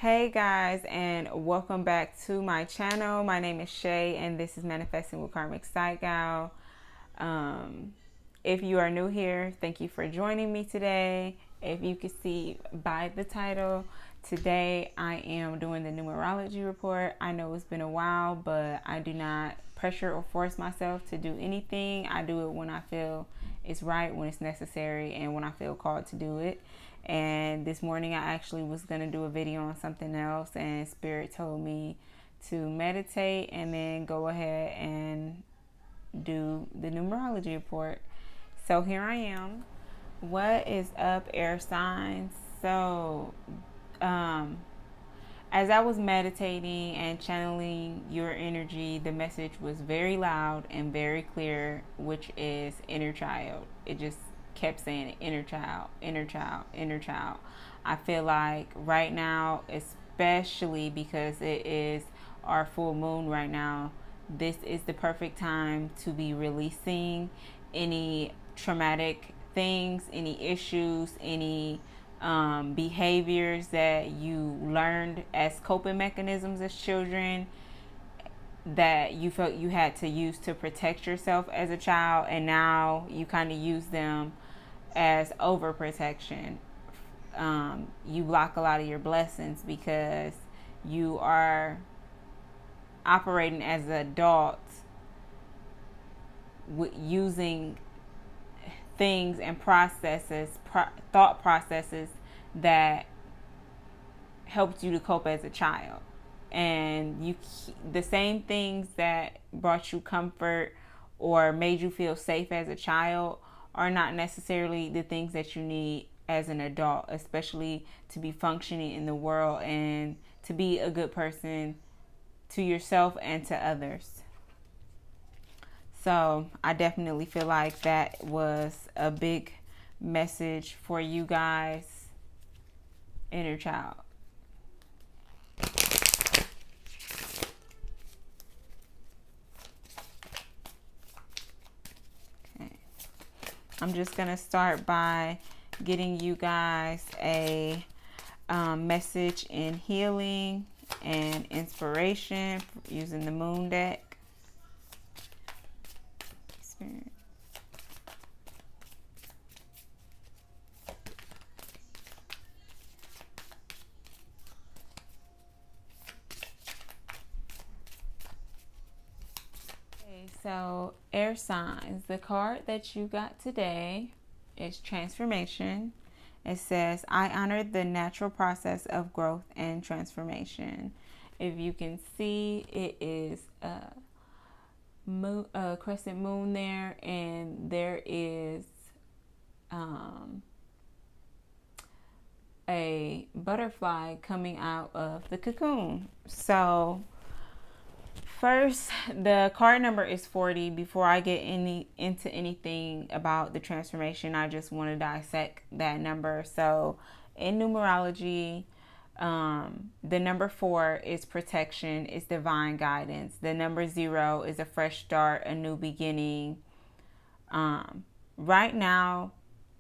Hey guys, and welcome back to my channel. My name is Shay and this is Manifesting with Karmic Psycho. If you are new here, thank you for joining me today. If you can see by the title, today I am doing the numerology report. I know it's been a while, but I do not pressure or force myself to do anything. I do it when I feel it's right, when it's necessary, and when I feel called to do it. And this morning I actually was going to do a video on something else, and Spirit told me to meditate and then go ahead and do the numerology report. So here I am. What is up, air signs? So as I was meditating and channeling your energy, the message was very loud and very clear, which is inner child. It just kept saying inner child, inner child, inner child. I feel like right now, especially because it is our full moon right now, this is the perfect time to be releasing any traumatic things, any issues, any behaviors that you learned as coping mechanisms as children that you felt you had to use to protect yourself as a child, and now you kind of use them as overprotection. You block a lot of your blessings because you are operating as an adult using things and processes, thought processes that helped you to cope as a child. And the same things that brought you comfort or made you feel safe as a child are not necessarily the things that you need as an adult, especially to be functioning in the world and to be a good person to yourself and to others. So I definitely feel like that was a big message for you guys, inner child. I'm just going to start by getting you guys a message in healing and inspiration using the moon deck. Spirit. So, air signs, the card that you got today is transformation. It says, I honor the natural process of growth and transformation. If you can see, it is a crescent moon there, and there is a butterfly coming out of the cocoon. So first, the card number is 40. Before I get into anything about the transformation, I just want to dissect that number. So in numerology, the number 4 is protection, is divine guidance. The number 0 is a fresh start, a new beginning. Right now,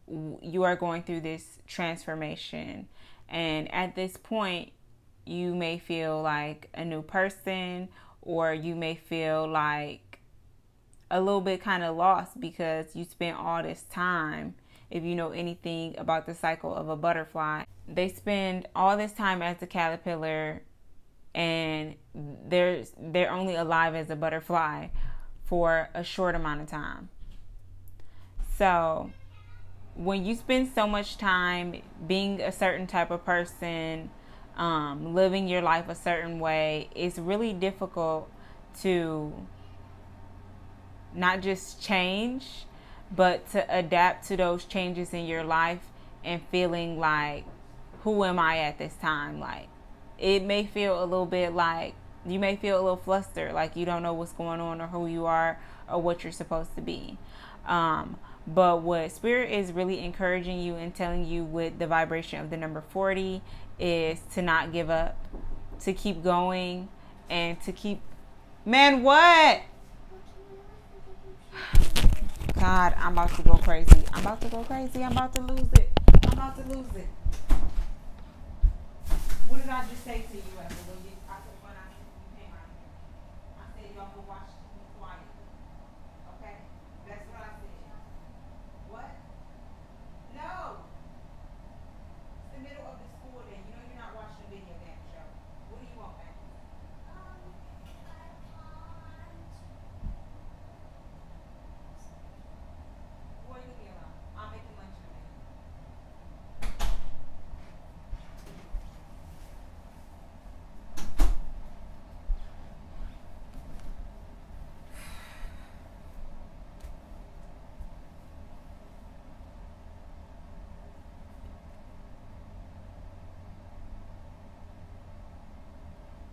you are going through this transformation. And at this point, you may feel like a new person, or you may feel like a little bit kind of lost because you spent all this time. If you know anything about the cycle of a butterfly, they spend all this time as a caterpillar, and they're only alive as a butterfly for a short amount of time. So when you spend so much time being a certain type of person, living your life a certain way, it's really difficult to not just change, but to adapt to those changes in your life and feeling like, who am I at this time? Like, it may feel a little bit like, you may feel a little flustered, like you don't know what's going on or who you are or what you're supposed to be. But what Spirit is really encouraging you and telling you with the vibration of the number 40 is to not give up, to keep going, and to keep... Man, what? God, I'm about to go crazy. I'm about to go crazy. I'm about to lose it. I'm about to lose it. What did did I just say to you when you, when you came out here? I said, y'all go watch me quiet. Okay? That's what I said. What? No. It's the middle of the school day. You know you're not watching a video game show. What do you want, man? Boy, leave me alone. I'm making lunch in a minute.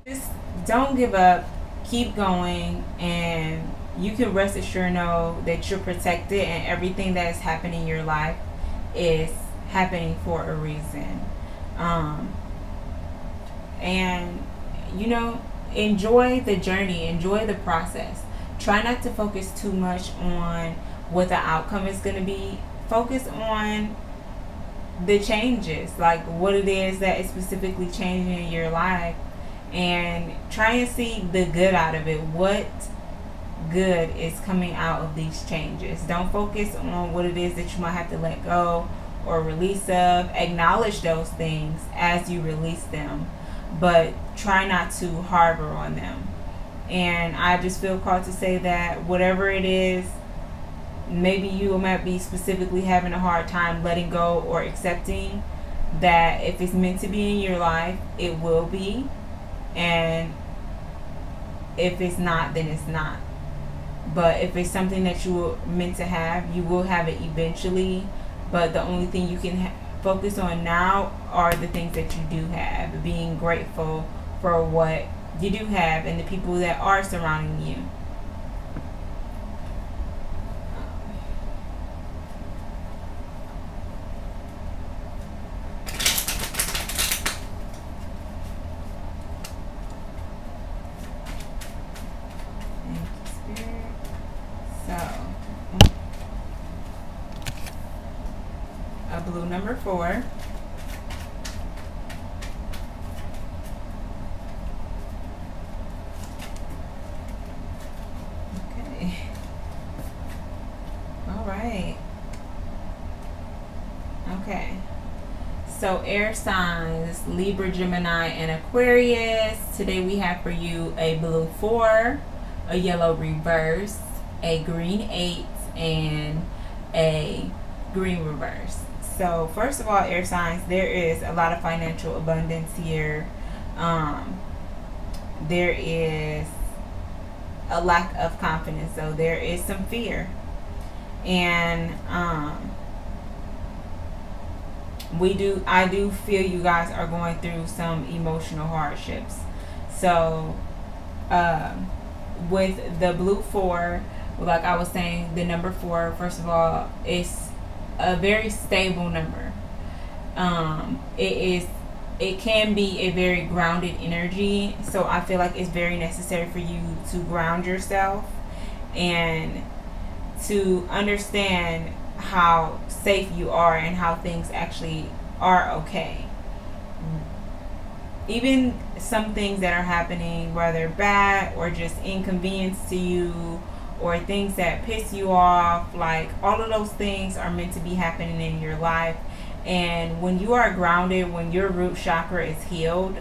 Just don't give up, keep going, and you can rest assured know that you're protected and everything that is happening in your life is happening for a reason. And you know, enjoy the journey, enjoy the process. Try not to focus too much on what the outcome is going to be. Focus on the changes, like what it is that is specifically changing in your life, and try and see the good out of it. What good is coming out of these changes? Don't focus on what it is that you might have to let go or release of. Acknowledge those things as you release them, but try not to harbor on them. And I just feel called to say that whatever it is, maybe you might be specifically having a hard time letting go or accepting, that if it's meant to be in your life, it will be. And if it's not, then it's not. But if it's something that you were meant to have, you will have it eventually. But the only thing you can focus on now are the things that you do have. Being grateful for what you do have and the people that are surrounding you. A blue number 4. Okay. All right. Okay. So air signs, Libra, Gemini, and Aquarius. Today we have for you a blue 4, a yellow reverse, a green 8, and a green reverse. So first of all, air signs, there is a lot of financial abundance here. There is a lack of confidence, so there is some fear. And I do feel you guys are going through some emotional hardships. So with the blue 4, like I was saying, the number 4, first of all, is a very stable number. It can be a very grounded energy, so I feel like it's very necessary for you to ground yourself and to understand how safe you are and how things actually are okay. Even some things that are happening, whether bad or just inconvenience to you, or things that piss you off, like all of those things are meant to be happening in your life. And when you are grounded, when your root chakra is healed,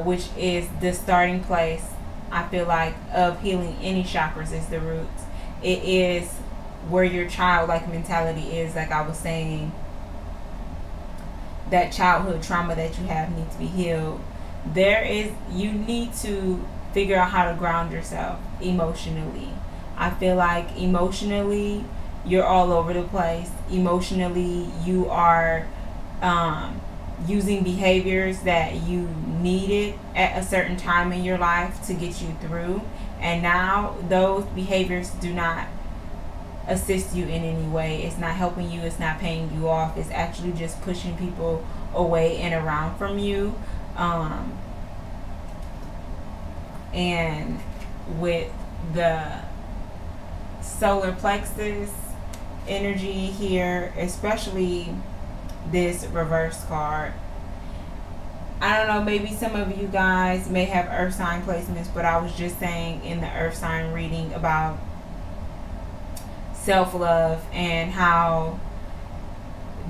which is the starting place, I feel like, of healing any chakras, is the roots. It is where your childlike mentality is, like I was saying. That childhood trauma that you have needs to be healed. You need to figure out how to ground yourself emotionally. I feel like emotionally you're all over the place. Emotionally you are using behaviors that you needed at a certain time in your life to get you through, and now those behaviors do not assist you in any way. It's not helping you, it's not paying you off, it's actually just pushing people away and around from you. And with the solar plexus energy here, especially this reverse card, I don't know, maybe some of you guys may have earth sign placements, but I was just saying in the earth sign reading about self-love and how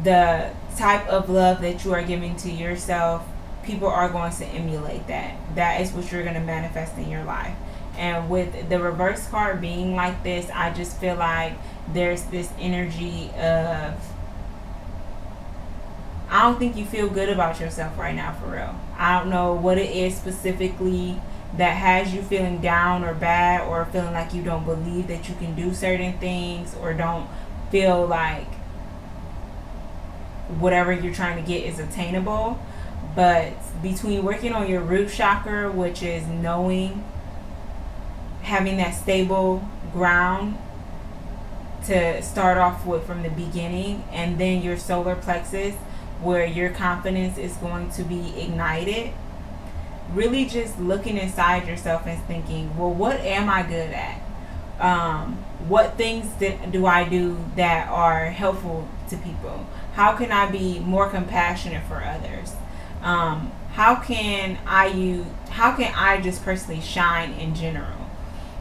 the type of love that you are giving to yourself, people are going to emulate that. That is what you're going to manifest in your life. And with the reverse card being like this, I just feel like there's this energy of, I don't think you feel good about yourself right now, for real. I don't know what it is specifically that has you feeling down or bad, or feeling like you don't believe that you can do certain things, or don't feel like whatever you're trying to get is attainable. But between working on your root chakra, which is knowing, having that stable ground to start off with from the beginning, and then your solar plexus, where your confidence is going to be ignited, really just looking inside yourself and thinking, well, what am I good at? What things do I do that are helpful to people? How can I be more compassionate for others? How can I just personally shine in general?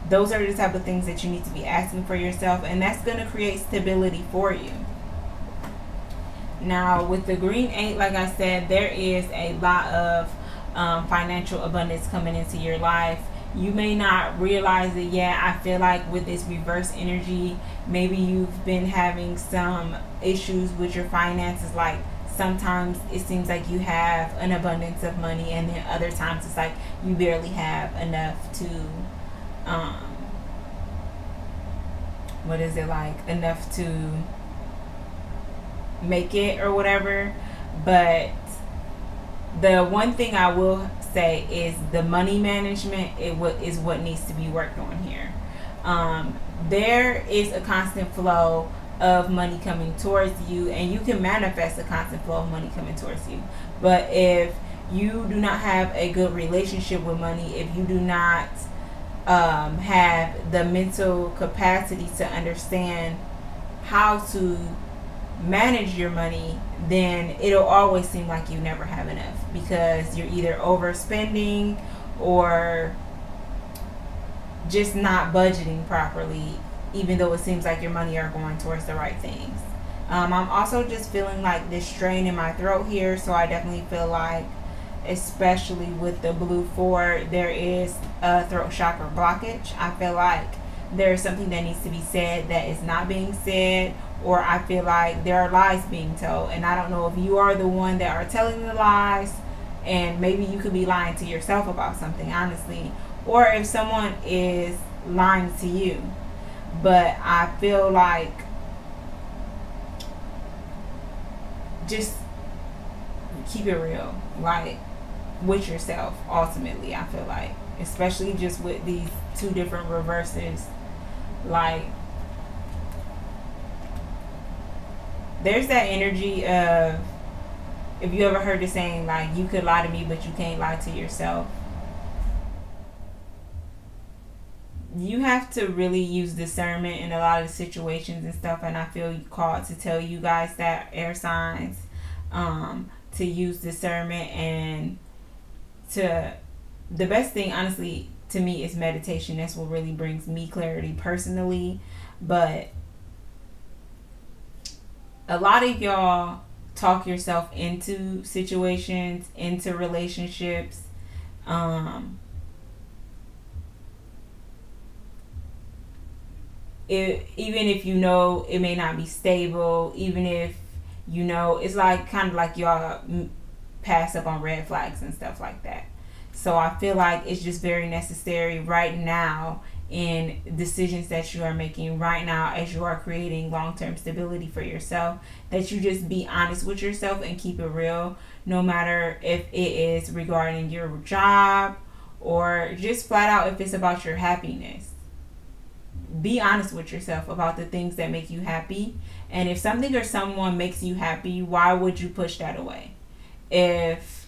Those are the type of things that you need to be asking for yourself, and that's going to create stability for you. Now, with the green 8, like I said, there is a lot of financial abundance coming into your life. You may not realize it yet. I feel like with this reverse energy, maybe you've been having some issues with your finances. Like sometimes it seems like you have an abundance of money, and then other times it's like you barely have enough to enough to make it or whatever. But the one thing I will say is the money management is what needs to be worked on here. There is a constant flow of money coming towards you, and you can manifest a constant flow of money coming towards you. But if you do not have a good relationship with money, if you do not have the mental capacity to understand how to manage your money, then it'll always seem like you never have enough, because you're either overspending or just not budgeting properly, even though it seems like your money are going towards the right things. I'm also just feeling like this strain in my throat here, so I definitely feel like, especially with the blue 4, there is a throat chakra blockage. I feel like there's something that needs to be said that is not being said, or I feel like there are lies being told, and I don't know if you are the one that are telling the lies, and maybe you could be lying to yourself about something, honestly, or if someone is lying to you. But I feel like just keep it real, like with yourself ultimately. I feel like, especially just with these 2 different reverses, like there's that energy of, if you ever heard the saying, like, you could lie to me but you can't lie to yourself. You have to really use discernment in a lot of situations and stuff, and I feel called to tell you guys that, air signs, to use discernment. And the best thing, honestly, to me is meditation. That's what really brings me clarity personally. But a lot of y'all talk yourself into situations, into relationships, even if you know it may not be stable, even if you know, it's like kind of like y'all pass up on red flags and stuff like that. So I feel like it's just very necessary right now in decisions that you are making right now, as you are creating long-term stability for yourself, that you just be honest with yourself and keep it real, no matter if it is regarding your job or just flat out if it's about your happiness. Be honest with yourself about the things that make you happy, and if something or someone makes you happy, why would you push that away? If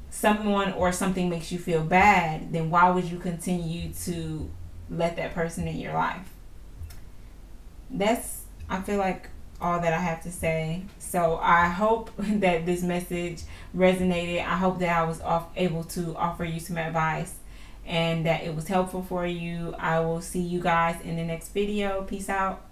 someone or something makes you feel bad, then why would you continue to let that person in your life? That's, I feel like, all that I have to say. So I hope that this message resonated. I hope that I was able to offer you some advice and that it was helpful for you. I will see you guys in the next video. Peace out.